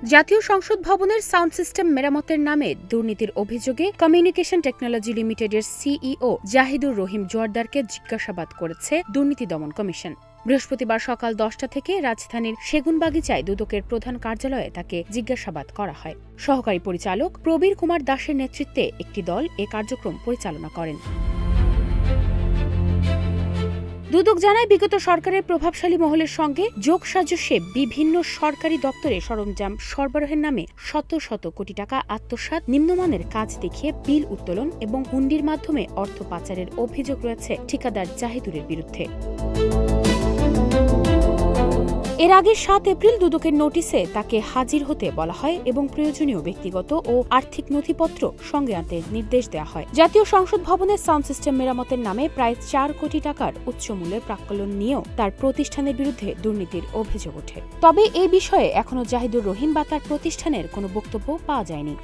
জাতীয় সংসদ ভবনের সাউন্ড সিস্টেম মেরামতের নামে দুর্নীতির অভিযোগে কমিউনিকেশন টেকনোলজি লিমিটেডের সিইও জাহিদুর রহিম জোয়ারদারকে জিজ্ঞাসাবাদ করেছে দুর্নীতি দমন কমিশন। বৃহস্পতিবার সকাল 10টা থেকে রাজধানীর সেগুনবাগিচায় দুদকের প্রধান কার্যালয়ে তাকে জিজ্ঞাসাবাদ করা হয়। সহকারী পরিচালক প্রবীর কুমার দাসের নেতৃত্বে একটি দল এ কার্যক্রম পরিচালনা করেন। দুদক জানায়, বিগত সরকারের প্রভাবশালী মহলের সঙ্গে যোগসাজশে বিভিন্ন সরকারি দপ্তরে সরঞ্জাম সরবরাহের নামে শত শত কোটি টাকা আত্মসাৎ, নিম্নমানের কাজ দেখিয়ে বিল উত্তোলন এবং হুন্ডির মাধ্যমে অর্থ পাচারের অভিযোগ রয়েছে ঠিকাদার জাহিদুরের বিরুদ্ধে। এর আগে 7 এপ্রিল দুদকের নোটিশে তাকে হাজির হতে বলা হয় এবং প্রয়োজনীয় ব্যক্তিগত ও আর্থিক নথিপত্র সঙ্গে আনতে নির্দেশ দেওয়া হয়। জাতীয় সংসদ ভবনের সাউন্ড সিস্টেম মেরামতের নামে প্রায় 4 কোটি টাকার উচ্চমূল্যের প্রাক্কলন নিয়েও তার প্রতিষ্ঠানের বিরুদ্ধে দুর্নীতির অভিযোগ ওঠে। তবে এই বিষয়ে এখনো জাহিদুর রহিম বা তার প্রতিষ্ঠানের কোনো বক্তব্য পাওয়া যায়নি।